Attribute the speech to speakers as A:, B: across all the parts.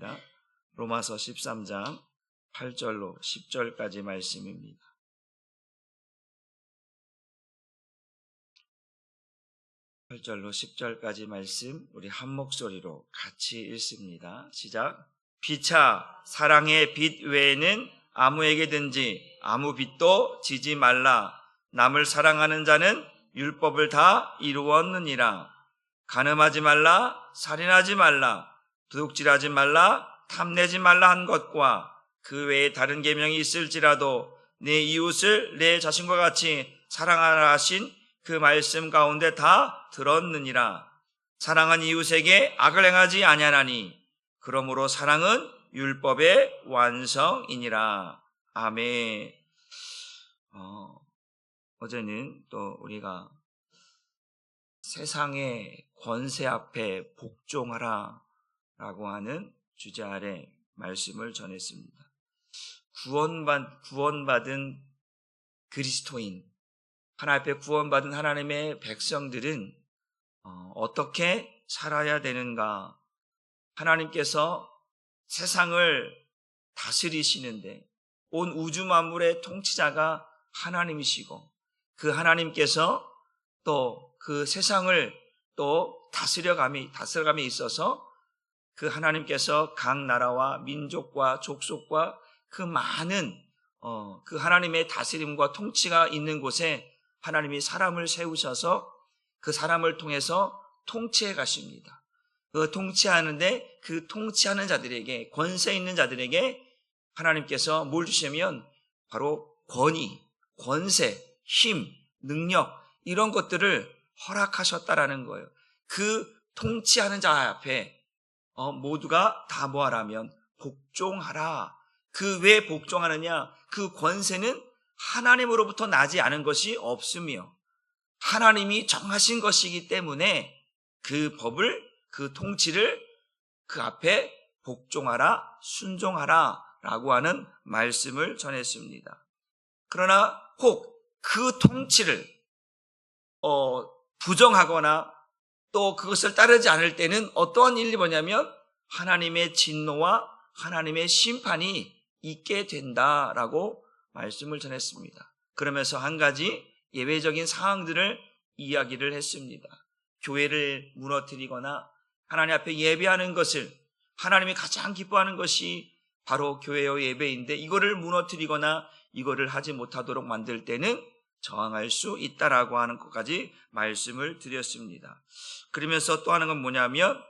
A: 말씀입니다. 로마서 13장 8절로 10절까지 말씀입니다. 8절로 10절까지 말씀 우리 한 목소리로 같이 읽습니다. 시작. 피차 사랑의 빛 외에는 아무에게든지 아무 빛도 지지 말라. 남을 사랑하는 자는 율법을 다 이루었느니라. 간음하지 말라, 살인하지 말라, 도둑질하지 말라, 탐내지 말라 한 것과 그 외에 다른 계명이 있을지라도 내 이웃을 내 자신과 같이 사랑하라 하신 그 말씀 가운데 다 들었느니라. 사랑한 이웃에게 악을 행하지 아니하나니 그러므로 사랑은 율법의 완성이니라. 아멘. 어제는 또 우리가 세상의 권세 앞에 복종하라 라고 하는 주제 아래 말씀을 전했습니다. 구원받은 그리스도인, 하나님 앞에 구원받은 하나님의 백성들은 어떻게 살아야 되는가? 하나님께서 세상을 다스리시는데 온 우주 만물의 통치자가 하나님이시고 그 하나님께서 또 그 세상을 또 다스려감에 있어서 그 하나님께서 각 나라와 민족과 족속과 그 많은 그 하나님의 다스림과 통치가 있는 곳에 하나님이 사람을 세우셔서 그 사람을 통해서 통치해 가십니다. 그 통치하는데 그 통치하는 자들에게, 권세 있는 자들에게 하나님께서 뭘 주시면 바로 권위, 권세, 힘, 능력 이런 것들을 허락하셨다라는 거예요. 그 통치하는 자 앞에 모두가 다 뭐하라면 복종하라. 그 왜 복종하느냐? 그 권세는 하나님으로부터 나지 않은 것이 없으며 하나님이 정하신 것이기 때문에 그 법을, 그 통치를 그 앞에 복종하라, 순종하라 라고 하는 말씀을 전했습니다. 그러나 혹 그 통치를 부정하거나 또 그것을 따르지 않을 때는 어떠한 일이 뭐냐면 하나님의 진노와 하나님의 심판이 있게 된다라고 말씀을 전했습니다. 그러면서 한 가지 예외적인 상황들을 이야기를 했습니다. 교회를 무너뜨리거나 하나님 앞에 예배하는 것을, 하나님이 가장 기뻐하는 것이 바로 교회의 예배인데 이거를 무너뜨리거나 이거를 하지 못하도록 만들 때는 저항할 수 있다라고 하는 것까지 말씀을 드렸습니다. 그러면서 또 하는 건 뭐냐면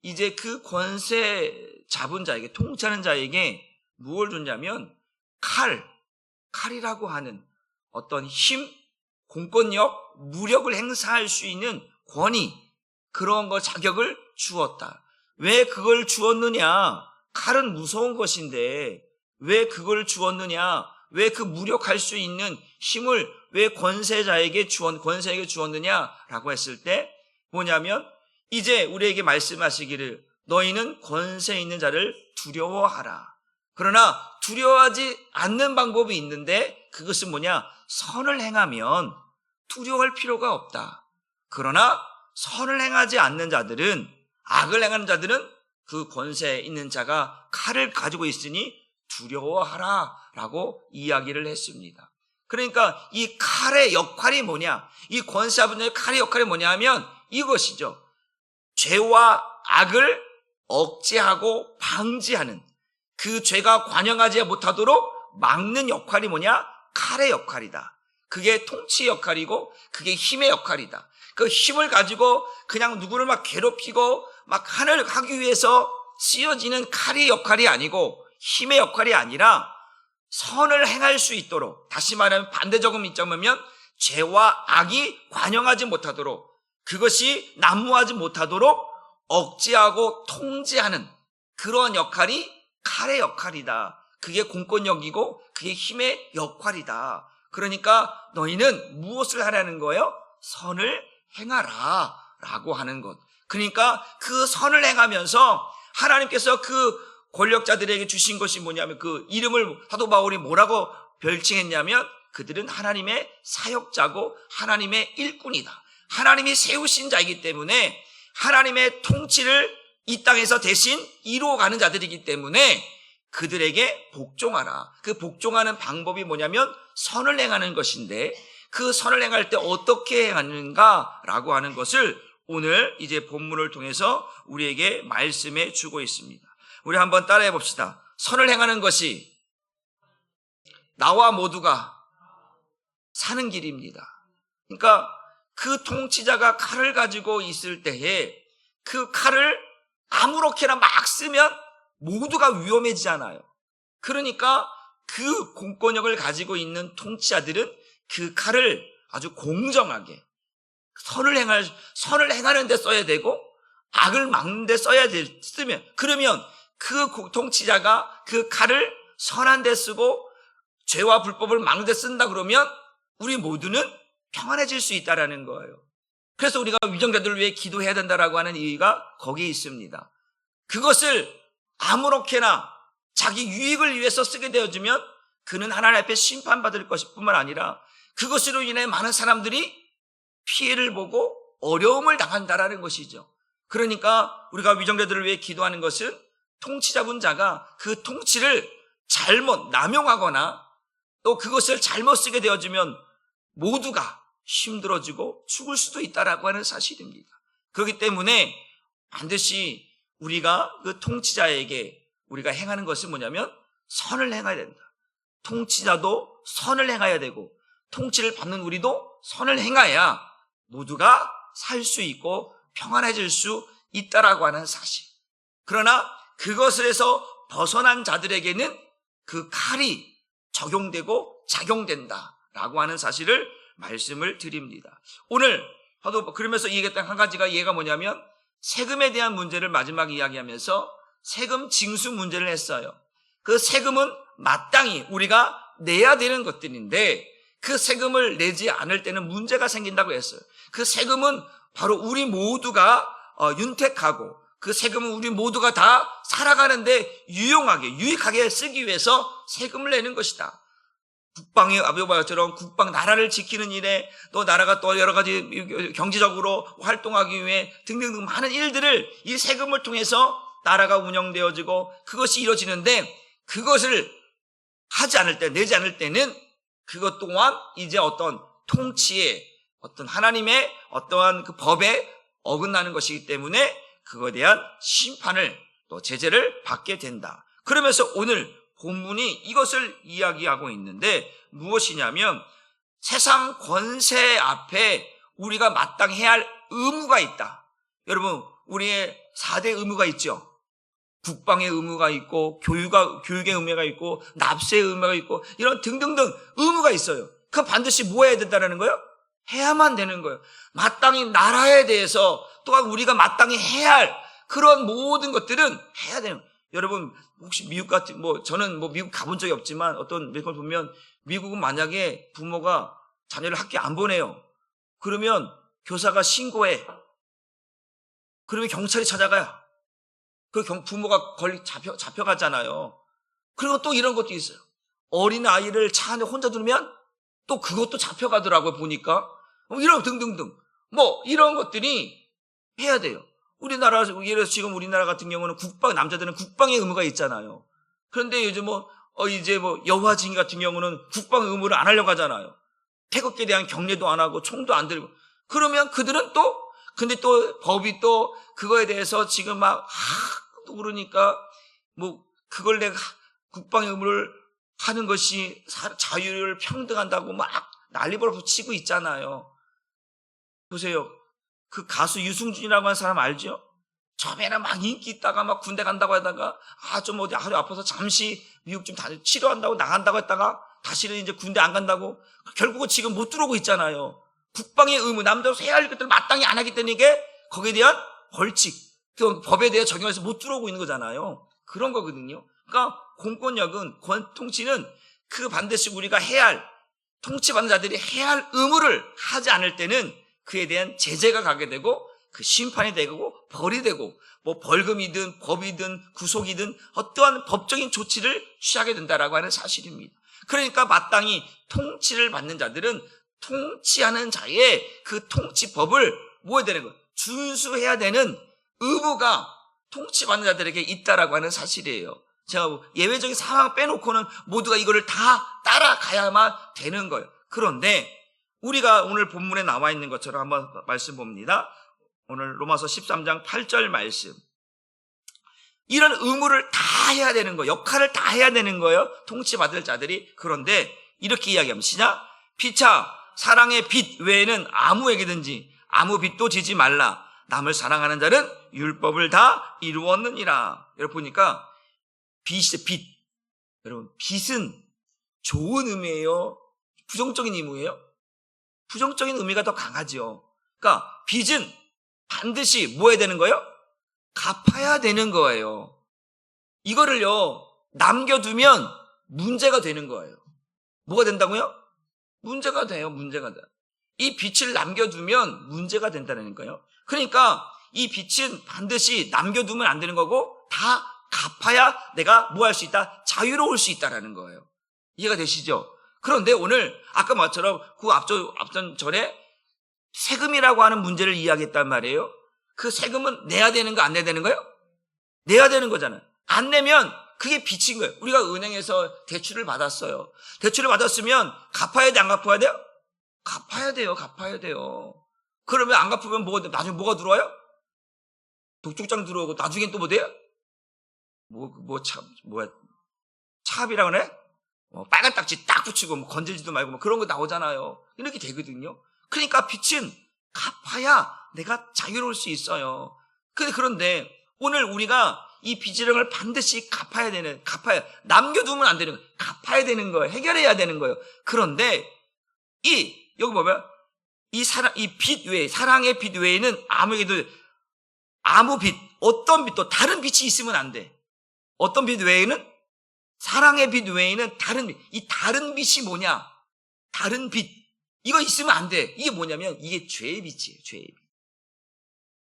A: 이제 그 권세 잡은 자에게, 통치하는 자에게 무엇을 줬냐면 칼이라고 하는 어떤 힘, 공권력, 무력을 행사할 수 있는 권위, 그런 거 자격을 주었다. 왜 그걸 주었느냐? 칼은 무서운 것인데 왜 그걸 주었느냐? 왜 그 무력할 수 있는 힘을 왜 권세에게 주었느냐라고 했을 때 뭐냐면 이제 우리에게 말씀하시기를 너희는 권세 있는 자를 두려워하라. 그러나 두려워하지 않는 방법이 있는데 그것은 뭐냐? 선을 행하면 두려워할 필요가 없다. 그러나 선을 행하지 않는 자들은, 악을 행하는 자들은 그 권세 있는 자가 칼을 가지고 있으니 두려워하라 라고 이야기를 했습니다. 그러니까 이 칼의 역할이 뭐냐? 이 권세 잡은 자의 칼의 역할이 뭐냐 하면 이것이죠. 죄와 악을 억제하고 방지하는, 그 죄가 관영하지 못하도록 막는 역할이 뭐냐? 칼의 역할이다. 그게 통치의 역할이고 그게 힘의 역할이다. 그 힘을 가지고 그냥 누구를 막 괴롭히고 막 하늘 하기 위해서 쓰여지는 칼의 역할이 아니고 힘의 역할이 아니라 선을 행할 수 있도록, 다시 말하면 반대적인 입장이면 죄와 악이 관영하지 못하도록, 그것이 난무하지 못하도록 억제하고 통제하는 그러한 역할이 칼의 역할이다. 그게 공권력이고 그게 힘의 역할이다. 그러니까 너희는 무엇을 하라는 거예요? 선을 행하라 라고 하는 것. 그러니까 그 선을 행하면서 하나님께서 그 권력자들에게 주신 것이 뭐냐면 그 이름을 사도 바울이 뭐라고 별칭했냐면 그들은 하나님의 사역자고 하나님의 일꾼이다. 하나님이 세우신 자이기 때문에 하나님의 통치를 이 땅에서 대신 이루어가는 자들이기 때문에 그들에게 복종하라. 그 복종하는 방법이 뭐냐면 선을 행하는 것인데, 그 선을 행할 때 어떻게 행하는가라고 하는 것을 오늘 이제 본문을 통해서 우리에게 말씀해 주고 있습니다. 우리 한번 따라해 봅시다. 선을 행하는 것이 나와 모두가 사는 길입니다. 그러니까 그 통치자가 칼을 가지고 있을 때에 그 칼을 아무렇게나 막 쓰면 모두가 위험해지잖아요. 그러니까 그 공권력을 가지고 있는 통치자들은 그 칼을 아주 공정하게 선을 행하는 데 써야 되고 악을 막는 데 쓰면, 그러면 그 통치자가 그 칼을 선한 데 쓰고 죄와 불법을 막는 데 쓴다 그러면 우리 모두는 평안해질 수 있다라는 거예요. 그래서 우리가 위정자들을 위해 기도해야 된다라고 하는 이유가 거기에 있습니다. 그것을 아무렇게나 자기 유익을 위해서 쓰게 되어지면 그는 하나님 앞에 심판받을 것일 뿐만 아니라 그것으로 인해 많은 사람들이 피해를 보고 어려움을 당한다라는 것이죠. 그러니까 우리가 위정자들을 위해 기도하는 것은 통치자분 자가 그 통치를 잘못 남용하거나 또 그것을 잘못 쓰게 되어지면 모두가 힘들어지고 죽을 수도 있다라고 하는 사실입니다. 그렇기 때문에 반드시 우리가 그 통치자에게 우리가 행하는 것은 뭐냐면 선을 행해야 된다. 통치자도 선을 행해야 되고 통치를 받는 우리도 선을 행해야 모두가 살 수 있고 평안해질 수 있다라고 하는 사실. 그러나 그것을 해서 벗어난 자들에게는 그 칼이 적용되고 작용된다라고 하는 사실을 말씀을 드립니다. 오늘 저도 그러면서 얘기했던 한 가지가 이해가 뭐냐면 세금에 대한 문제를 마지막 이야기하면서 세금 징수 문제를 했어요. 그 세금은 마땅히 우리가 내야 되는 것들인데 그 세금을 내지 않을 때는 문제가 생긴다고 했어요. 그 세금은 바로 우리 모두가 윤택하고 그 세금은 우리 모두가 다 살아가는데 유익하게 쓰기 위해서 세금을 내는 것이다. 국방의 아버지처럼 국방 나라를 지키는 일에 또 나라가 또 여러 가지 경제적으로 활동하기 위해 등등등 많은 일들을 이 세금을 통해서 나라가 운영되어지고 그것이 이루어지는데 그것을 하지 않을 때, 내지 않을 때는 그것 또한 이제 어떤 통치에 어떤 하나님의 어떠한 그 법에 어긋나는 것이기 때문에 그거에 대한 심판을 또 제재를 받게 된다. 그러면서 오늘 본문이 이것을 이야기하고 있는데 무엇이냐면 세상 권세 앞에 우리가 마땅히 해야 할 의무가 있다. 여러분, 우리의 4대 의무가 있죠. 국방의 의무가 있고 교육의 의무가 있고 납세의 의무가 있고 이런 등등등 의무가 있어요. 그건 반드시 뭐 해야 된다는 거예요? 해야만 되는 거예요. 마땅히 나라에 대해서 또한 우리가 마땅히 해야 할 그런 모든 것들은 해야 되는 거예요. 여러분 혹시 미국 같은 저는 미국 가본 적이 없지만 어떤 몇 걸 보면 미국은 만약에 부모가 자녀를 학교에 안 보내요. 그러면 교사가 신고해. 그러면 경찰이 찾아가요. 그 부모가 잡혀가잖아요. 그리고 또 이런 것도 있어요. 어린 아이를 차 안에 혼자 두면 또 그것도 잡혀가더라고요, 보니까. 이런 등등등. 이런 것들이 해야 돼요. 우리나라, 예를 들어서 지금 우리나라 같은 경우는 남자들은 국방의 의무가 있잖아요. 그런데 요즘 여화 증인 같은 경우는 국방 의무를 안 하려고 하잖아요. 태극기에 대한 경례도 안 하고 총도 안 들고. 그러면 그들은 근데 또 법이 또 그거에 대해서 지금 또 그러니까 그걸 내가 국방의 의무를 하는 것이 자유를 평등한다고 막 난리벌 붙이고 있잖아요. 보세요. 그 가수 유승준이라고 하는 사람 알죠? 처음에는 막 인기 있다가 막 군대 간다고 하다가 좀 어디 하루 아파서 잠시 미국 좀 치료한다고 나간다고 했다가 다시는 이제 군대 안 간다고 결국은 지금 못 들어오고 있잖아요. 국방의 의무, 남자로 해야 할 것들을 마땅히 안 하기 때문에 이게 거기에 대한 벌칙, 그 법에 대해 적용해서 못 들어오고 있는 거잖아요. 그런 거거든요. 그러니까 공권력은, 통치는 그 반드시 우리가 해야 할, 통치받는 자들이 해야 할 의무를 하지 않을 때는 그에 대한 제재가 가게 되고 그 심판이 되고 벌이 되고 벌금이든 법이든 구속이든 어떠한 법적인 조치를 취하게 된다라고 하는 사실입니다. 그러니까 마땅히 통치를 받는 자들은 통치하는 자의 그 통치법을 뭐 해야 되는 거예요? 준수해야 되는 의무가 통치받는 자들에게 있다라고 하는 사실이에요. 제가 예외적인 상황 빼놓고는 모두가 이거를 다 따라가야만 되는 거예요. 그런데 우리가 오늘 본문에 나와 있는 것처럼 한번 말씀 봅니다. 오늘 로마서 13장 8절 말씀. 이런 의무를 다 해야 되는 거예요. 역할을 다 해야 되는 거예요. 통치받을 자들이. 그런데 이렇게 이야기합니다. 시작. 피차 사랑의 빛 외에는 아무에게든지 아무 빚도 지지 말라. 남을 사랑하는 자는 율법을 다 이루었느니라. 여러분 보니까 빛이 빛. 여러분 빛은 좋은 의미예요? 부정적인 의미예요? 부정적인 의미가 더 강하죠. 그러니까 빚은 반드시 뭐 해야 되는 거예요? 갚아야 되는 거예요. 이거를요 남겨두면 문제가 되는 거예요. 뭐가 된다고요? 문제가 돼요. 문제가 돼. 이 빚을 남겨두면 문제가 된다는 거예요. 그러니까 이 빚은 반드시 남겨두면 안 되는 거고 다 갚아야 내가 뭐 할 수 있다? 자유로울 수 있다라는 거예요. 이해가 되시죠? 그런데 오늘 아까 말처럼 그 앞전 절에 세금이라고 하는 문제를 이야기했단 말이에요. 그 세금은 내야 되는 거 안 내야 되는 거예요? 내야 되는 거잖아요. 안 내면 그게 빚인 거예요. 우리가 은행에서 대출을 받았어요. 대출을 받았으면 갚아야 돼, 안 갚아야 돼요? 갚아야 돼요. 갚아야 돼요. 그러면 안 갚으면 나중에 뭐가 들어와요? 독촉장 들어오고 나중엔 또 뭐 돼요? 차압이라고 그래? 빨간 딱지 딱 붙이고 건들지도 말고 그런 거 나오잖아요. 이렇게 되거든요. 그러니까 빚은 갚아야 내가 자유로울 수 있어요. 그런데 오늘 우리가 이 빚을 반드시 갚아야 남겨두면 안 되는 거예요. 갚아야 되는 거예요. 해결해야 되는 거예요. 그런데 여기 보면 이 빚 외에, 사랑의 빚 외에는 아무에게도 아무 빚, 어떤 빚도 다른 빚이 있으면 안 돼. 어떤 빚 외에는? 사랑의 빚 외에는 다른 빚. 이 다른 빚이 뭐냐? 다른 빚. 이거 있으면 안 돼. 이게 뭐냐면 이게 죄의 빚이에요. 죄의 빚.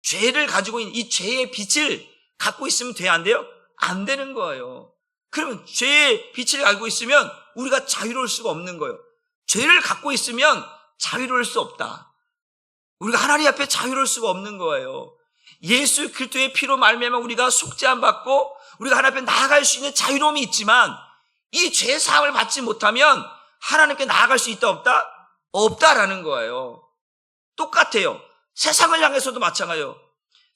A: 죄를 가지고 있는 이 죄의 빚을 갖고 있으면 돼? 안 돼요? 안 되는 거예요. 그러면 죄의 빚을 알고 있으면 우리가 자유로울 수가 없는 거예요. 죄를 갖고 있으면 자유로울 수 없다. 우리가 하나님 앞에 자유로울 수가 없는 거예요. 예수 그리스도의 피로 말미암아 우리가 속죄함 받고 우리가 하나님 앞에 나아갈 수 있는 자유로움이 있지만 이 죄 사함을 받지 못하면 하나님께 나아갈 수 있다 없다? 없다라는 거예요. 똑같아요. 세상을 향해서도 마찬가지예요.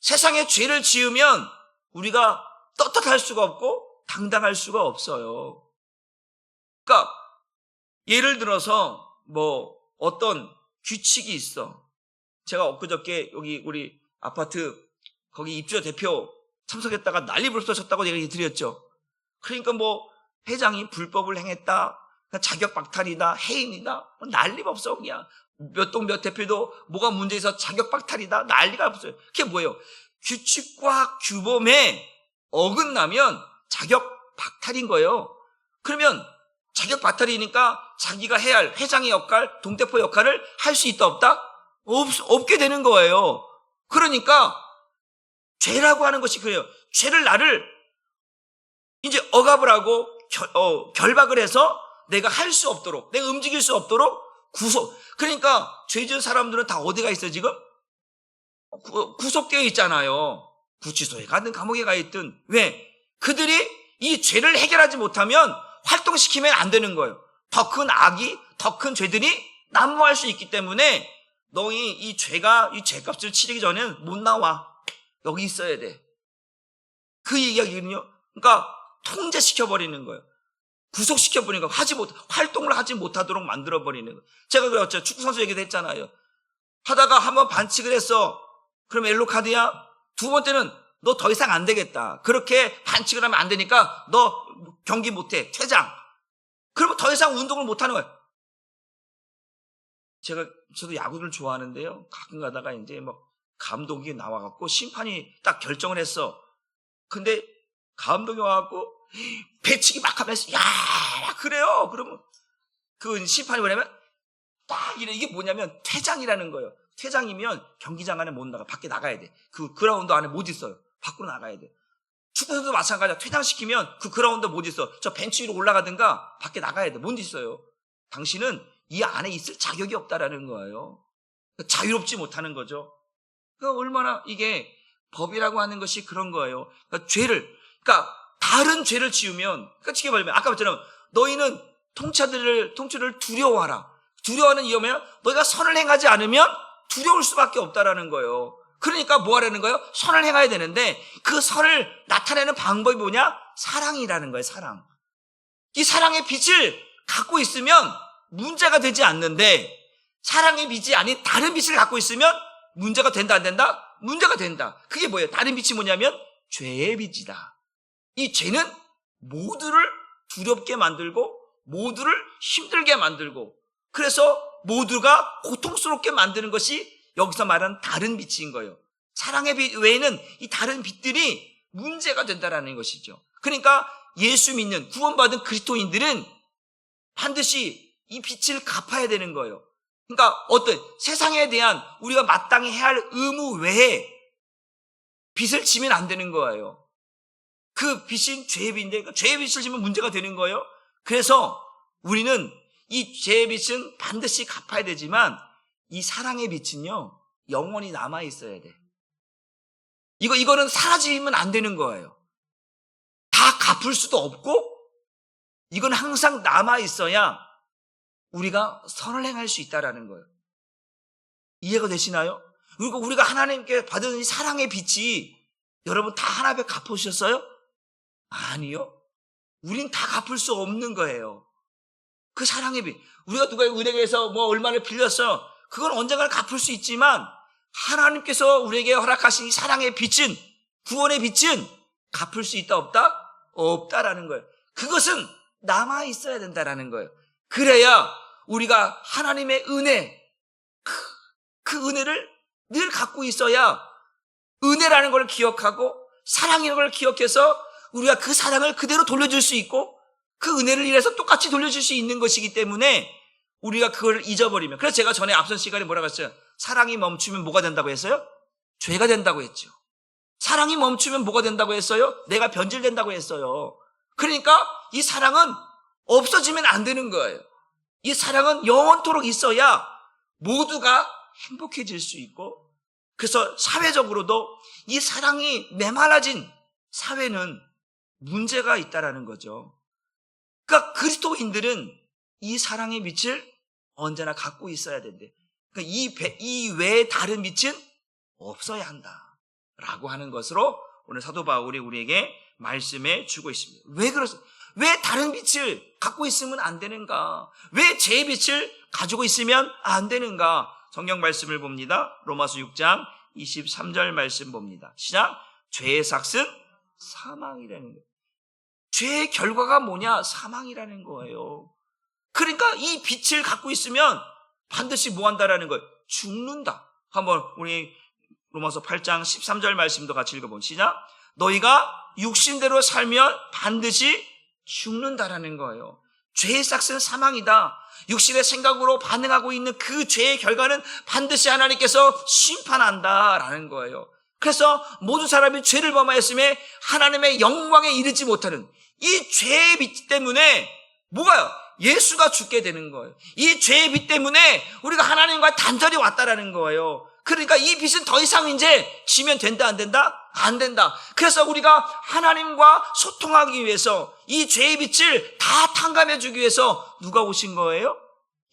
A: 세상에 죄를 지으면 우리가 떳떳할 수가 없고 당당할 수가 없어요. 그러니까 예를 들어서 어떤 규칙이 있어. 제가 엊그저께 여기 우리 아파트 거기 입주자 대표 참석했다가 난리 불쏘셨다고 얘기 드렸죠. 그러니까 회장이 불법을 행했다, 자격 박탈이다, 해임이다, 난리가 없어. 그냥 몇 동 몇 대표도 뭐가 문제 있어 자격 박탈이다, 난리가 없어요. 그게 뭐예요? 규칙과 규범에 어긋나면 자격 박탈인 거예요. 그러면 자격 박탈이니까 자기가 해야 할 회장의 역할, 동대표 역할을 할 수 있다 없다? 없게 되는 거예요. 그러니까 죄라고 하는 것이 그래요. 죄를 나를 이제 억압을 하고 결박을 해서 내가 할 수 없도록, 내가 움직일 수 없도록 그러니까 죄 지은 사람들은 다 어디가 있어요 지금? 구속되어 있잖아요. 구치소에 가든 감옥에 가 있든. 왜? 그들이 이 죄를 해결하지 못하면 활동시키면 안 되는 거예요. 더 큰 악이, 더 큰 죄들이 난무할 수 있기 때문에 너희 이 죄값을 치르기 전에는 못 나와. 여기 있어야 돼. 그 이야기거든요. 그러니까 통제시켜버리는 거예요. 구속시켜버리는 거예요. 활동을 하지 못하도록 만들어버리는 거예요. 제가 축구선수 얘기도 했잖아요. 하다가 한번 반칙을 했어. 그럼 옐로카드야? 두 번째는 너 더 이상 안 되겠다. 그렇게 반칙을 하면 안 되니까 너 경기 못해. 퇴장. 그러면 더 이상 운동을 못하는 거예요. 저도 야구를 좋아하는데요. 가끔 가다가 이제 감독이 나와갖고 심판이 딱 결정을 했어. 근데 감독이 와갖고 배치기 막 하면서 야 그래요. 그러면 그 심판이 뭐냐면 딱 이게 뭐냐면 퇴장이라는 거예요. 퇴장이면 경기장 안에 못 나가. 밖에 나가야 돼. 그 그라운드 안에 못 있어요. 밖으로 나가야 돼. 축구선수도 마찬가지야. 퇴장시키면 그 그라운드 못 있어. 저 벤치 위로 올라가든가 밖에 나가야 돼. 못 있어요. 당신은 이 안에 있을 자격이 없다라는 거예요. 자유롭지 못하는 거죠. 그러니까 얼마나 이게 법이라고 하는 것이 그런 거예요. 그러니까 다른 죄를 지으면, 그러니까 쉽게 말하면 아까 말처럼 너희는 통치를 두려워하라. 두려워하는 이유면 너희가 선을 행하지 않으면 두려울 수밖에 없다라는 거예요. 그러니까 뭐 하라는 거예요? 선을 행해야 되는데 그 선을 나타내는 방법이 뭐냐? 사랑이라는 거예요. 사랑. 이 사랑의 빛을 갖고 있으면 문제가 되지 않는데, 사랑의 빛이 아닌 다른 빛을 갖고 있으면 문제가 된다 안 된다? 문제가 된다. 그게 뭐예요? 다른 빛이 뭐냐면 죄의 빛이다. 이 죄는 모두를 두렵게 만들고 모두를 힘들게 만들고, 그래서 모두가 고통스럽게 만드는 것이 여기서 말하는 다른 빛인 거예요. 사랑의 빛 외에는 이 다른 빛들이 문제가 된다는 것이죠. 그러니까 예수 믿는 구원받은 그리스도인들은 반드시 이 빛을 갚아야 되는 거예요. 그러니까 어떤 세상에 대한 우리가 마땅히 해야 할 의무 외에 빛을 지면 안 되는 거예요. 그 빛인 죄의 빛인데, 그러니까 죄의 빛을 지면 문제가 되는 거예요. 그래서 우리는 이 죄의 빛은 반드시 갚아야 되지만 이 사랑의 빛은요, 영원히 남아 있어야 돼. 이거는 사라지면 안 되는 거예요. 다 갚을 수도 없고, 이건 항상 남아 있어야 우리가 선을 행할 수 있다라는 거예요. 이해가 되시나요? 그리고 우리가 하나님께 받은 이 사랑의 빛이 여러분 다 하나님께 갚으셨어요? 아니요. 우린 다 갚을 수 없는 거예요. 그 사랑의 빛. 우리가 누가 은행에서 뭐 얼마를 빌렸어요. 그건 언젠가 갚을 수 있지만 하나님께서 우리에게 허락하신 이 사랑의 빛은, 구원의 빛은 갚을 수 있다 없다? 없다라는 거예요. 그것은 남아 있어야 된다라는 거예요. 그래야 우리가 하나님의 은혜, 그 은혜를 늘 갖고 있어야 은혜라는 걸 기억하고 사랑이라는 걸 기억해서 우리가 그 사랑을 그대로 돌려줄 수 있고 그 은혜를 이래서 똑같이 돌려줄 수 있는 것이기 때문에 우리가 그걸 잊어버리면, 그래서 제가 전에 앞선 시간에 뭐라고 했어요? 사랑이 멈추면 뭐가 된다고 했어요? 죄가 된다고 했죠. 사랑이 멈추면 뭐가 된다고 했어요? 내가 변질된다고 했어요. 그러니까 이 사랑은 없어지면 안 되는 거예요. 이 사랑은 영원토록 있어야 모두가 행복해질 수 있고, 그래서 사회적으로도 이 사랑이 메말라진 사회는 문제가 있다라는 거죠. 그러니까 그리스도인들은 이 사랑의 빛을 언제나 갖고 있어야 된대. 그러니까 이 외에 다른 빛은 없어야 한다라고 하는 것으로 오늘 사도 바울이 우리에게 말씀해 주고 있습니다. 왜 다른 빛을 갖고 있으면 안 되는가? 왜 제 빛을 가지고 있으면 안 되는가? 성경 말씀을 봅니다. 로마서 6장 23절 말씀 봅니다. 시작. 죄의 삭은 사망이라는 거예요. 죄의 결과가 뭐냐? 사망이라는 거예요. 그러니까 이 빛을 갖고 있으면 반드시 뭐 한다라는 거예요? 죽는다. 한번 우리 로마서 8장 13절 말씀도 같이 읽어보면 시작. 너희가 육신대로 살면 반드시 죽는다라는 거예요. 죄의 삭은 사망이다. 육신의 생각으로 반응하고 있는 그 죄의 결과는 반드시 하나님께서 심판한다라는 거예요. 그래서 모든 사람이 죄를 범하였음에 하나님의 영광에 이르지 못하는 이 죄의 빛 때문에 뭐가요? 예수가 죽게 되는 거예요. 이 죄의 빛 때문에 우리가 하나님과 단절이 왔다라는 거예요. 그러니까 이 빛은 더 이상 이제 지면 된다 안 된다? 안 된다. 그래서 우리가 하나님과 소통하기 위해서 이 죄의 빛을 다 탕감해 주기 위해서 누가 오신 거예요?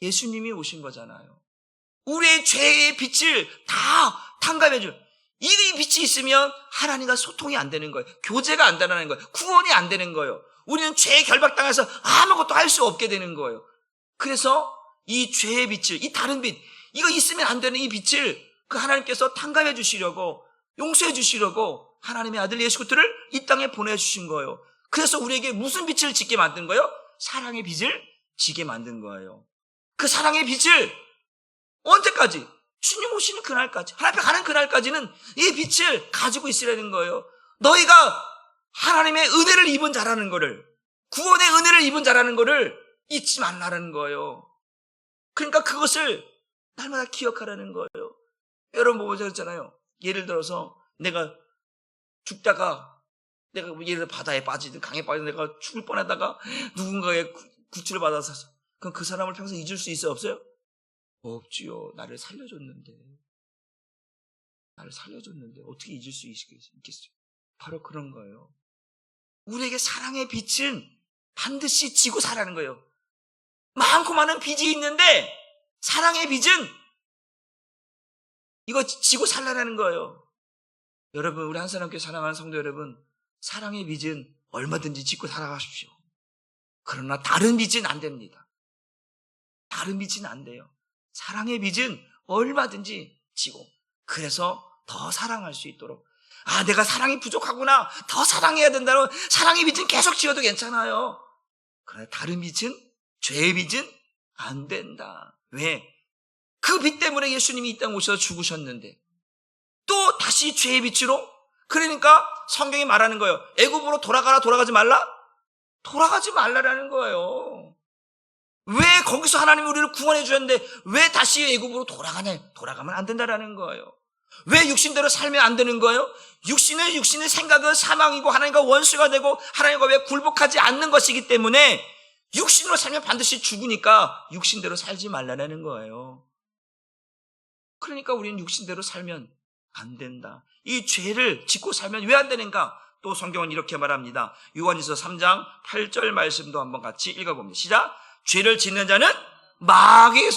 A: 예수님이 오신 거잖아요. 우리의 죄의 빛을 다 탕감해 줘. 이 빛이 있으면 하나님과 소통이 안 되는 거예요. 교제가 안 되는 거예요. 구원이 안 되는 거예요. 우리는 죄에 결박당해서 아무것도 할 수 없게 되는 거예요. 그래서 이 죄의 빛을, 이 다른 빛, 이거 있으면 안 되는 이 빛을 그 하나님께서 탕감해 주시려고, 용서해 주시려고 하나님의 아들 예수 그리스도를 이 땅에 보내주신 거예요. 그래서 우리에게 무슨 빛을 짓게 만든 거예요? 사랑의 빛을 지게 만든 거예요. 그 사랑의 빛을 언제까지? 주님 오시는 그날까지, 하나님 앞에 가는 그날까지는 이 빛을 가지고 있으라는 거예요. 너희가 하나님의 은혜를 입은 자라는 거를, 구원의 은혜를 입은 자라는 거를 잊지 말라는 거예요. 그러니까 그것을 날마다 기억하라는 거예요. 여러분 보셨잖아요. 예를 들어서 내가 죽다가 내가 예를 들어 바다에 빠지든 강에 빠지든 내가 죽을 뻔하다가 누군가의 구출을 받아서, 그럼 그 사람을 평생 잊을 수 있어요? 없어요? 없지요. 나를 살려줬는데. 나를 살려줬는데 어떻게 잊을 수 있겠어요? 바로 그런 거예요. 우리에게 사랑의 빛은 반드시 지고 살라는 거예요. 많고 많은 빚이 있는데 사랑의 빚은 이거 지고 살라는 거예요. 여러분, 우리 한사람교회 사랑하는 성도 여러분, 사랑의 빚은 얼마든지 짓고 살아가십시오. 그러나 다른 빚은 안 됩니다. 다른 빚은 안 돼요. 사랑의 빚은 얼마든지 지고, 그래서 더 사랑할 수 있도록, 내가 사랑이 부족하구나, 더 사랑해야 된다는, 사랑의 빚은 계속 지어도 괜찮아요. 그러나 다른 빚은, 죄의 빚은 안 된다. 왜? 그 빚 때문에 예수님이 이 땅에 오셔서 죽으셨는데 또 다시 죄의 빚으로, 그러니까 성경이 말하는 거예요. 애굽으로 돌아가라, 돌아가지 말라? 돌아가지 말라라는 거예요. 왜 거기서 하나님이 우리를 구원해 주셨는데 왜 다시 애굽으로 돌아가냐? 돌아가면 안 된다라는 거예요. 왜 육신대로 살면 안 되는 거예요? 육신의 생각은 사망이고 하나님과 원수가 되고 하나님과 왜 굴복하지 않는 것이기 때문에 육신으로 살면 반드시 죽으니까 육신대로 살지 말라는 거예요. 그러니까 우리는 육신대로 살면 안 된다. 이 죄를 짓고 살면 왜 안 되는가? 또 성경은 이렇게 말합니다. 요한일서 3장 8절 말씀도 한번 같이 읽어봅니다. 시작. 죄를 짓는 자는 마귀에게,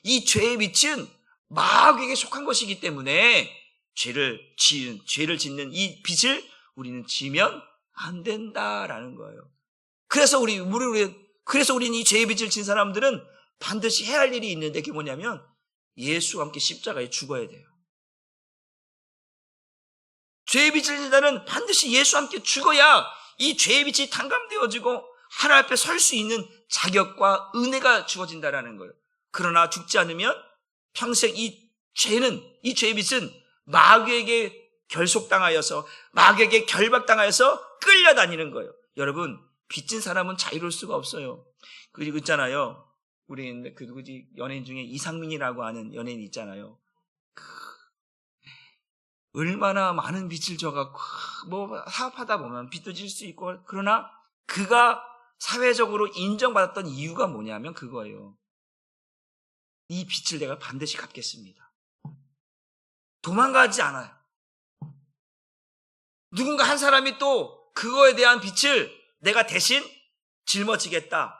A: 이 죄의 빛은 마귀에게 속한 것이기 때문에 죄를 짓는 이 빛을 우리는 지면 안 된다라는 거예요. 그래서 우리는 이 죄의 빛을 진 사람들은 반드시 해야 할 일이 있는데, 그게 뭐냐면 예수와 함께 십자가에 죽어야 돼요. 죄의 빛을 진 자는 반드시 예수와 함께 죽어야 이 죄의 빛이 탕감되어지고 하나님 앞에 설 수 있는 자격과 은혜가 주어진다라는 거예요. 그러나 죽지 않으면 평생 이 죄의 빛은 마귀에게 결속당하여서, 마귀에게 결박당하여서 끌려다니는 거예요. 여러분, 빚진 사람은 자유로울 수가 없어요. 그리고 있잖아요, 우리 누구지, 연예인 중에 이상민이라고 하는 연예인 있잖아요. 얼마나 많은 빚을 져갖고 사업하다 보면 빚도 질 수 있고, 그러나 그가 사회적으로 인정받았던 이유가 뭐냐면 그거예요. 이 빚을 내가 반드시 갚겠습니다. 도망가지 않아요. 누군가 한 사람이 또 그거에 대한 빚을 내가 대신 짊어지겠다,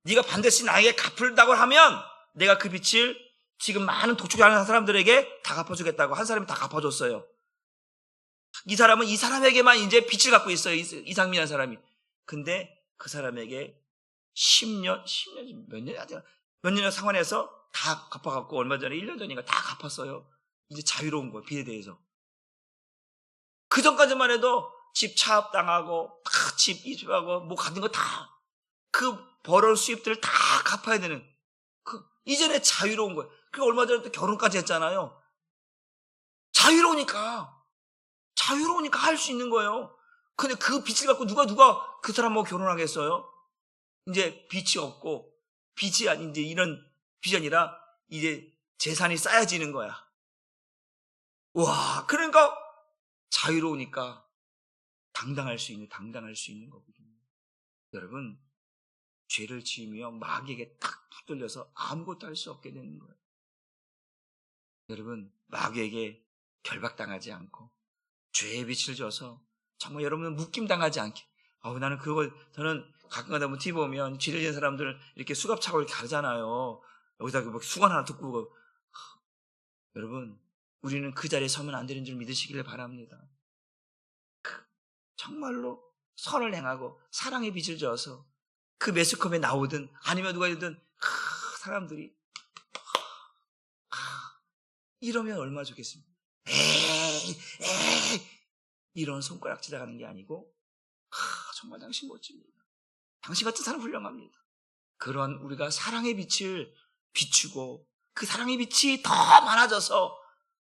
A: 네가 반드시 나에게 갚을다고 하면 내가 그 빚을 지금 많은 도축하는 사람들에게 다 갚아주겠다고 한 사람이 다 갚아줬어요. 이 사람은 이 사람에게만 이제 빚을 갖고 있어요. 이상민이라는 사람이. 근데 그 사람에게 10년, 몇 년을 상환해서 다 갚아갖고 얼마 전에 1년 전인가 다 갚았어요. 이제 자유로운 거예요, 빚에 대해서. 그 전까지만 해도 집 차압당하고 집 이주하고 뭐 가진 거 다 그 벌어올 수입들을 다 갚아야 되는, 이전에 자유로운 거예요. 그 얼마 전에 또 결혼까지 했잖아요. 자유로우니까 할 수 있는 거예요. 근데 그 빚을 갖고 누가 그 사람하고 결혼하겠어요? 이제 빚이 없고, 빚이 이제 이런 빚이 아니라 이제 재산이 쌓여지는 거야. 와, 그러니까 자유로우니까 당당할 수 있는 거거든요. 여러분, 죄를 지으며 마귀에게 딱 붙들려서 아무것도 할 수 없게 되는 거예요. 여러분, 마귀에게 결박당하지 않고 죄의 빛을 져서 정말 여러분은 묶임당하지 않게. 저는 가끔가다 TV 보면 죄를 지은 사람들 이렇게 수갑차고 이렇게 가잖아요. 여기다 수건 하나 듣고. 여러분, 우리는 그 자리에 서면 안 되는 줄 믿으시기를 바랍니다. 정말로 선을 행하고 사랑의 빛을 져서 그 매스컴에 나오든 아니면 누가 이든 사람들이 이러면 얼마나 좋겠습니까? 에이 이런 손가락질 하는 게 아니고, 정말 당신 멋집니다. 당신 같은 사람 훌륭합니다. 그런 우리가 사랑의 빛을 비추고 그 사랑의 빛이 더 많아져서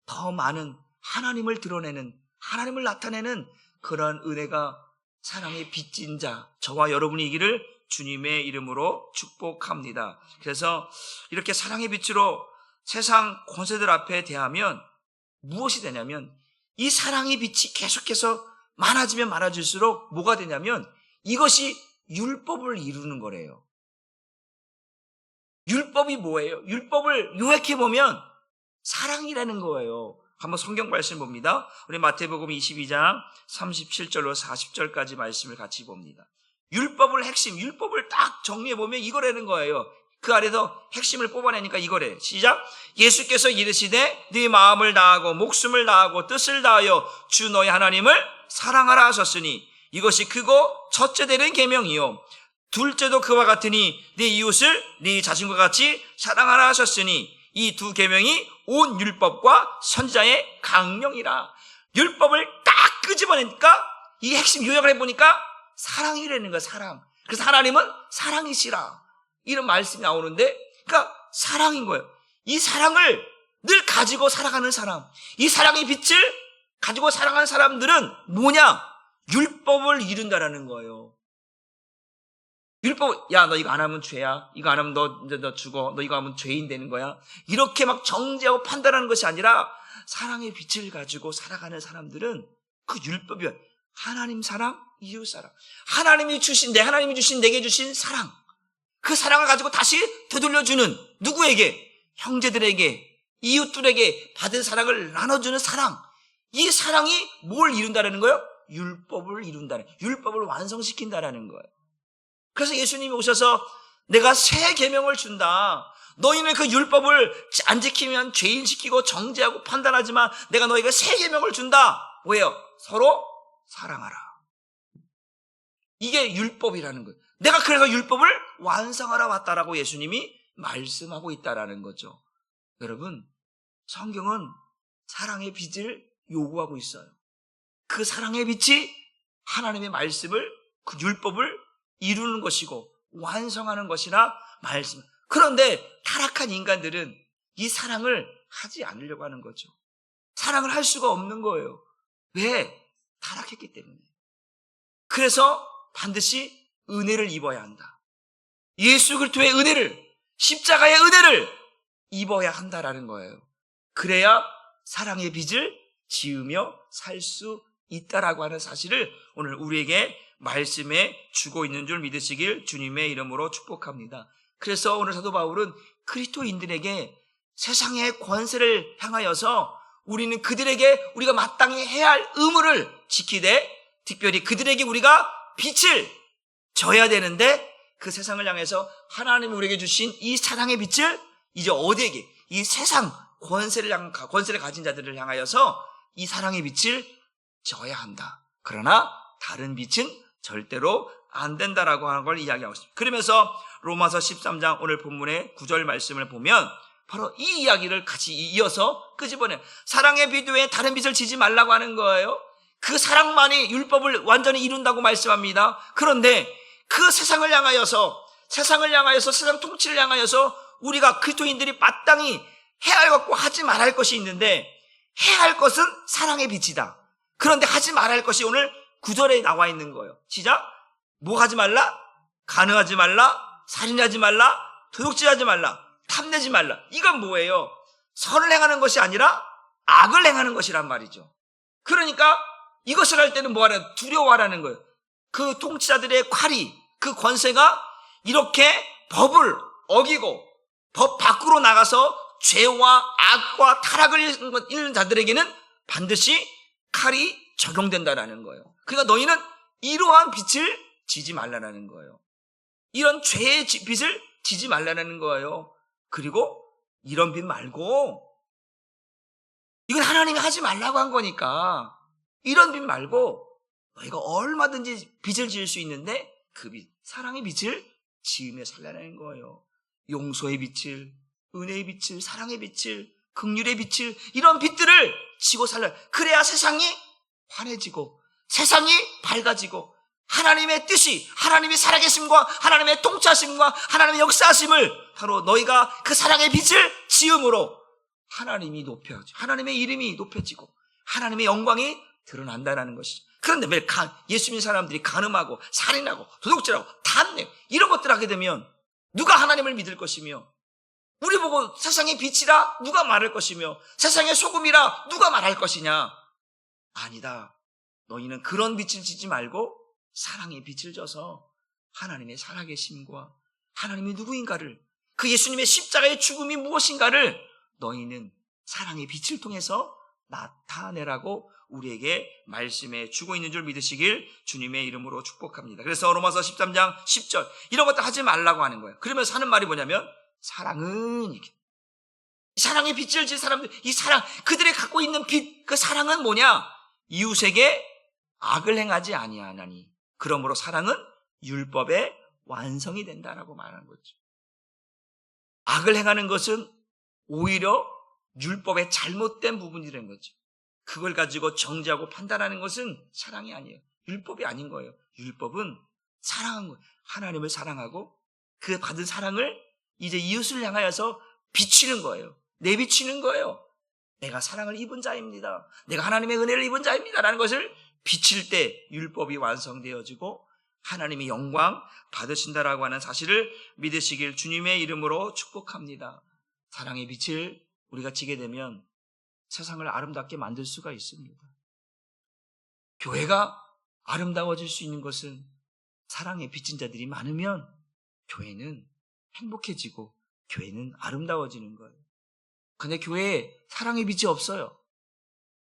A: 더 많은 하나님을 드러내는, 하나님을 나타내는 그런 은혜가 사랑의 빚진 자, 저와 여러분이기를 주님의 이름으로 축복합니다. 그래서 이렇게 사랑의 빛으로 세상 권세들 앞에 대하면 무엇이 되냐면, 이 사랑의 빛이 계속해서 많아지면 많아질수록 뭐가 되냐면 이것이 율법을 이루는 거래요. 율법이 뭐예요? 율법을 요약해보면 사랑이라는 거예요. 한번 성경 말씀 봅니다. 우리 마태복음 22장 37절로 40절까지 말씀을 같이 봅니다. 율법을 핵심, 율법을 딱 정리해보면 이거라는 거예요. 그 아래서 핵심을 뽑아내니까 이거래. 시작. 예수께서 이르시되 네 마음을 다하고 목숨을 다하고 뜻을 다하여 주 너희 하나님을 사랑하라 하셨으니 이것이 크고 첫째 되는 계명이요 둘째도 그와 같으니 네 이웃을 네 자신과 같이 사랑하라 하셨으니 이 두 계명이 온 율법과 선지자의 강령이라. 율법을 딱 끄집어내니까 이 핵심 요약을 해보니까 사랑이라는 거야. 사랑. 그래서 하나님은 사랑이시라 이런 말씀이 나오는데, 그러니까 사랑인 거예요. 이 사랑을 늘 가지고 살아가는 사람, 이 사랑의 빛을 가지고 살아가는 사람들은 뭐냐? 율법을 이룬다라는 거예요. 율법, 야, 너 이거 안 하면 죄야. 이거 안 하면 너 죽어. 너 이거 하면 죄인 되는 거야. 이렇게 막 정죄하고 판단하는 것이 아니라 사랑의 빛을 가지고 살아가는 사람들은 그 율법이 하나님 사랑, 이웃 사랑. 하나님이 주신 내게 주신 사랑. 그 사랑을 가지고 다시 되돌려주는 누구에게? 형제들에게, 이웃들에게 받은 사랑을 나눠주는 사랑. 이 사랑이 뭘 이룬다라는 거예요? 율법을 이룬다는, 율법을 완성시킨다라는 거예요. 그래서 예수님이 오셔서 내가 새 계명을 준다. 너희는 그 율법을 안 지키면 죄인시키고 정죄하고 판단하지만 내가 너희가 새 계명을 준다. 왜요? 서로 사랑하라. 이게 율법이라는 거예요. 내가 그래서 율법을 완성하러 왔다라고 예수님이 말씀하고 있다라는 거죠. 여러분, 성경은 사랑의 빛을 요구하고 있어요. 그 사랑의 빛이 하나님의 말씀을, 그 율법을 이루는 것이고 완성하는 것이라 말씀. 그런데 타락한 인간들은 이 사랑을 하지 않으려고 하는 거죠. 사랑을 할 수가 없는 거예요. 왜? 타락했기 때문에. 그래서 반드시 은혜를 입어야 한다. 예수 그리스도의 은혜를, 십자가의 은혜를 입어야 한다라는 거예요. 그래야 사랑의 빚을 지으며 살 수 있다라고 하는 사실을 오늘 우리에게 말씀에 주고 있는 줄 믿으시길 주님의 이름으로 축복합니다. 그래서 오늘 사도 바울은 그리스도인들에게 세상의 권세를 향하여서 우리는 그들에게 우리가 마땅히 해야 할 의무를 지키되 특별히 그들에게 우리가 빛을 져야 되는데 그 세상을 향해서 하나님이 우리에게 주신 이 사랑의 빛을 이제 어디에게? 이 세상 권세를 가진 자들을 향하여서 이 사랑의 빛을 져야 한다. 그러나 다른 빛은 절대로 안 된다라고 하는 걸 이야기하고 있습니다. 그러면서 로마서 13장 오늘 본문의 9절 말씀을 보면 바로 이 이야기를 같이 이어서 끄집어내 사랑의 빛 외에 다른 빛을 지지 말라고 하는 거예요. 그 사랑만이 율법을 완전히 이룬다고 말씀합니다. 그런데 그 세상을 향하여서 세상 통치를 향하여서 우리가 그리스도인들이 마땅히 해야 할 것과 하지 말아야 할 것이 있는데 해야 할 것은 사랑의 빛이다. 그런데 하지 말아야 할 것이 오늘 9절에 나와 있는 거예요. 시작. 뭐 하지 말라? 간음하지 말라? 살인하지 말라? 도둑질하지 말라? 탐내지 말라. 이건 뭐예요? 선을 행하는 것이 아니라 악을 행하는 것이란 말이죠. 그러니까 이것을 할 때는 뭐하라? 두려워하라는 거예요. 그 통치자들의 콸이, 그 권세가 이렇게 법을 어기고 법 밖으로 나가서 죄와 악과 타락을 잃는 자들에게는 반드시 칼이 적용된다라는 거예요. 그러니까 너희는 이러한 빛을 지지 말라는 거예요. 이런 죄의 빛을 지지 말라는 거예요. 그리고 이런 빛 말고 이건 하나님이 하지 말라고 한 거니까 이런 빛 말고 너희가 얼마든지 빛을 지을 수 있는데 그 빛, 사랑의 빛을 지으며 살라는 거예요. 용서의 빛을, 은혜의 빛을, 사랑의 빛을, 긍휼의 빛을, 이런 빛들을 지고 살라. 그래야 세상이 환해지고 세상이 밝아지고 하나님의 뜻이, 하나님의 살아계심과 하나님의 통치하심과 하나님의 역사하심을 바로 너희가 그 사랑의 빛을 지음으로 하나님이 높여지고 하나님의 이름이 높여지고 하나님의 영광이 드러난다는 것이죠. 그런데 왜 예수 믿는 사람들이 간음하고 살인하고 도둑질하고 탐내고 이런 것들 하게 되면 누가 하나님을 믿을 것이며 우리 보고 세상의 빛이라 누가 말할 것이며 세상의 소금이라 누가 말할 것이냐? 아니다. 너희는 그런 빛을 지지 말고 사랑의 빛을 져서 하나님의 살아계심과 하나님이 누구인가를, 그 예수님의 십자가의 죽음이 무엇인가를 너희는 사랑의 빛을 통해서 나타내라고 우리에게 말씀해 주고 있는 줄 믿으시길 주님의 이름으로 축복합니다. 그래서 로마서 13장 10절 이런 것도 하지 말라고 하는 거예요. 그러면서 하는 말이 뭐냐면 사랑은 이게 사랑의 빛을 진 사람들, 이 사랑, 그들이 갖고 있는 빛, 그 사랑은 뭐냐? 이웃에게 악을 행하지 아니하나니 그러므로 사랑은 율법의 완성이 된다라고 말하는 거죠. 악을 행하는 것은 오히려 율법의 잘못된 부분이라는 거죠. 그걸 가지고 정죄하고 판단하는 것은 사랑이 아니에요. 율법이 아닌 거예요. 율법은 사랑한 거예요. 하나님을 사랑하고 그 받은 사랑을 이제 이웃을 향하여서 비치는 거예요. 내비치는 거예요. 내가 사랑을 입은 자입니다. 내가 하나님의 은혜를 입은 자입니다. 라는 것을 비칠 때 율법이 완성되어지고 하나님이 영광 받으신다라고 하는 사실을 믿으시길 주님의 이름으로 축복합니다. 사랑의 빛을 우리가 지게 되면 세상을 아름답게 만들 수가 있습니다. 교회가 아름다워질 수 있는 것은 사랑의 비친 자들이 많으면 교회는 행복해지고 교회는 아름다워지는 거예요. 근데 교회에 사랑의 빛이 없어요.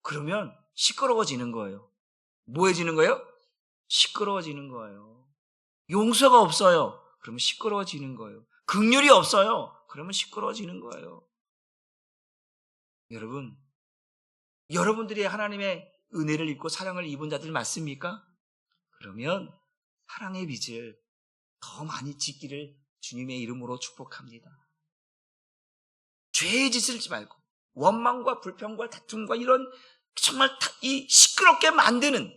A: 그러면 시끄러워지는 거예요. 뭐해지는 거예요? 시끄러워지는 거예요. 용서가 없어요. 그러면 시끄러워지는 거예요. 긍휼이 없어요. 그러면 시끄러워지는 거예요. 여러분, 여러분들이 하나님의 은혜를 입고 사랑을 입은 자들 맞습니까? 그러면 사랑의 빛을 더 많이 짓기를 주님의 이름으로 축복합니다. 죄의 짓을 하지 말고 원망과 불평과 다툼과 이런 정말 이 시끄럽게 만드는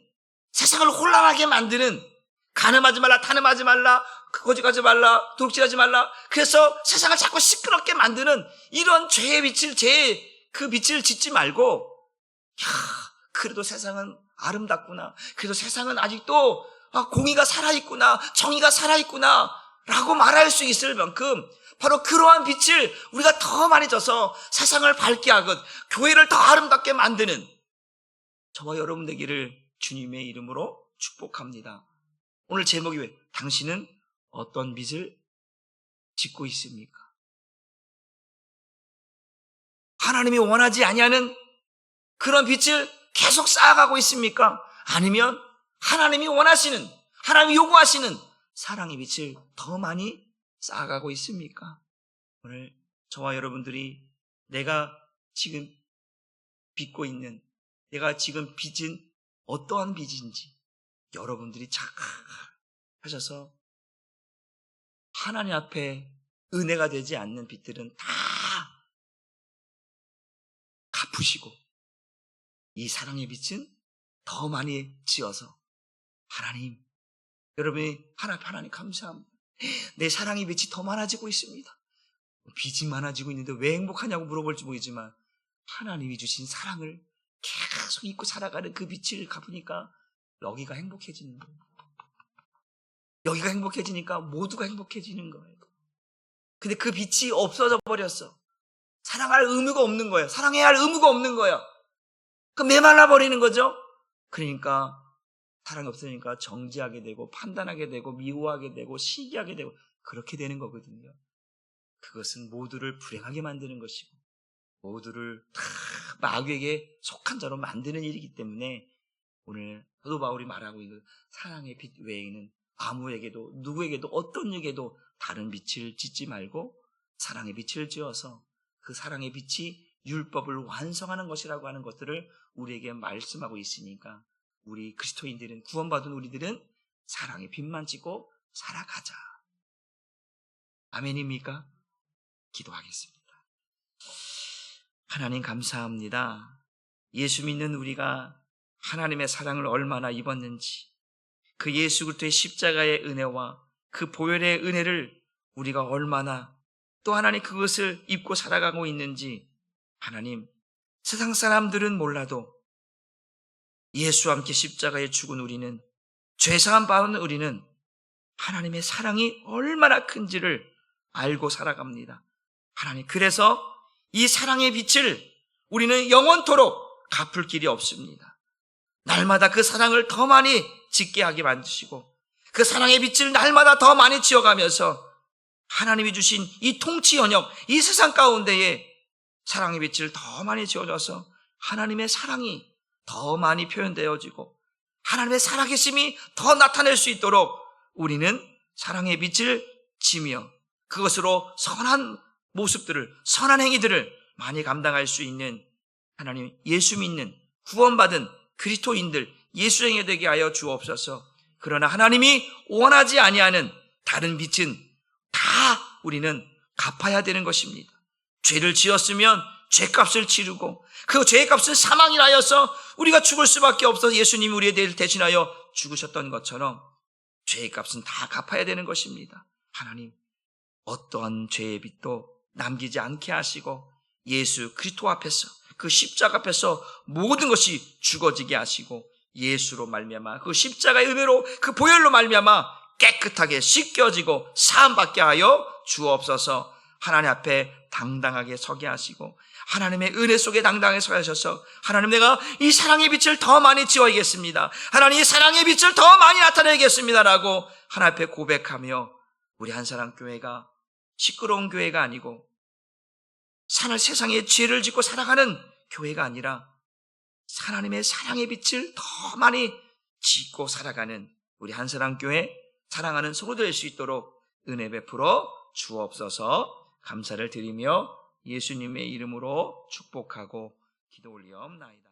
A: 세상을 혼란하게 만드는 간음하지 말라, 탄음하지 말라, 거짓하지 말라, 도둑질하지 말라. 그래서 세상을 자꾸 시끄럽게 만드는 이런 죄의 빛을 그 빛을 짓지 말고 그래도 세상은 아름답구나. 그래도 세상은 아직도 공의가 살아있구나. 정의가 살아있구나. 라고 말할 수 있을 만큼 바로 그러한 빛을 우리가 더 많이 줘서 세상을 밝게 하고 교회를 더 아름답게 만드는 저와 여러분 되기를 주님의 이름으로 축복합니다. 오늘 제목이 왜? 당신은 어떤 빛을 짓고 있습니까? 하나님이 원하지 아니하는 그런 빛을 계속 쌓아가고 있습니까? 아니면 하나님이 원하시는, 하나님이 요구하시는 사랑의 빛을 더 많이 쌓아가고 있습니까? 오늘 저와 여러분들이 내가 지금 빚고 있는, 내가 지금 빚은 어떠한 빚인지 여러분들이 착하셔서 하나님 앞에 은혜가 되지 않는 빚들은 다 갚으시고 이 사랑의 빛은 더 많이 지어서 하나님, 여러분이 하나님 감사합니다. 내 사랑의 빛이 더 많아지고 있습니다. 빚이 많아지고 있는데 왜 행복하냐고 물어볼지 모르지만 하나님이 주신 사랑을 계속 잊고 살아가는 그 빛을 갚으니까 여기가 행복해지는 거예요. 여기가 행복해지니까 모두가 행복해지는 거예요. 근데 그 빛이 없어져 버렸어. 사랑할 의무가 없는 거예요. 사랑해야 할 의무가 없는 거예요. 그 메말라 버리는 거죠. 그러니까 사랑이 없으니까 정죄하게 되고 판단하게 되고 미워하게 되고 시기하게 되고 그렇게 되는 거거든요. 그것은 모두를 불행하게 만드는 것이고 모두를 다 마귀에게 속한 자로 만드는 일이기 때문에 오늘 사도 바울이 말하고 있는 사랑의 빛 외에는 아무에게도 누구에게도 어떤 에게도 다른 빛을 짓지 말고 사랑의 빛을 지어서 그 사랑의 빛이 율법을 완성하는 것이라고 하는 것들을 우리에게 말씀하고 있으니까 우리 그리스도인들은, 구원받은 우리들은 사랑의 빛만 짓고 살아가자. 아멘입니까? 기도하겠습니다. 하나님 감사합니다. 예수 믿는 우리가 하나님의 사랑을 얼마나 입었는지, 그 예수 그리스도의 십자가의 은혜와 그 보혈의 은혜를 우리가 얼마나 또 하나님 그것을 입고 살아가고 있는지 하나님, 세상 사람들은 몰라도 예수와 함께 십자가에 죽은 우리는, 죄사함 받은 우리는 하나님의 사랑이 얼마나 큰지를 알고 살아갑니다. 하나님, 그래서 이 사랑의 빛을 우리는 영원토록 갚을 길이 없습니다. 날마다 그 사랑을 더 많이 짓게 하게 만드시고 그 사랑의 빛을 날마다 더 많이 지어가면서 하나님이 주신 이 통치 연역, 이 세상 가운데에 사랑의 빛을 더 많이 지어줘서 하나님의 사랑이 더 많이 표현되어지고 하나님의 살아계심이 더 나타낼 수 있도록 우리는 사랑의 빛을 지며 그것으로 선한 모습들을, 선한 행위들을 많이 감당할 수 있는 하나님 예수 믿는 구원받은 그리스도인들, 예수쟁이 되게 하여 주옵소서. 그러나 하나님이 원하지 아니하는 다른 빛은 다 우리는 갚아야 되는 것입니다. 죄를 지었으면 죄값을 치르고 그 죄값은 사망이라 하여서 우리가 죽을 수밖에 없어서 예수님이 우리에 대해 대신하여 죽으셨던 것처럼 죄값은 다 갚아야 되는 것입니다. 하나님 어떠한 죄의 빚도 남기지 않게 하시고 예수 그리스도 앞에서 그 십자가 앞에서 모든 것이 죽어지게 하시고 예수로 말미암아 그 십자가의 은혜로 그 보혈로 말미암아 깨끗하게 씻겨지고 사함받게 하여 주옵소서. 하나님 앞에 당당하게 서게 하시고 하나님의 은혜 속에 당당하게 서게 하셔서 하나님 내가 이 사랑의 빛을 더 많이 지어야겠습니다. 하나님 이 사랑의 빛을 더 많이 나타내야겠습니다라고 하나님 앞에 고백하며 우리 한사랑교회가 시끄러운 교회가 아니고 세상에 죄를 짓고 살아가는 교회가 아니라 하나님의 사랑의 빛을 더 많이 짓고 살아가는 우리 한사랑교회 사랑하는 성도들 될 수 있도록 은혜 베풀어 주옵소서. 감사를 드리며 예수님의 이름으로 축복하고 기도 올리옵나이다.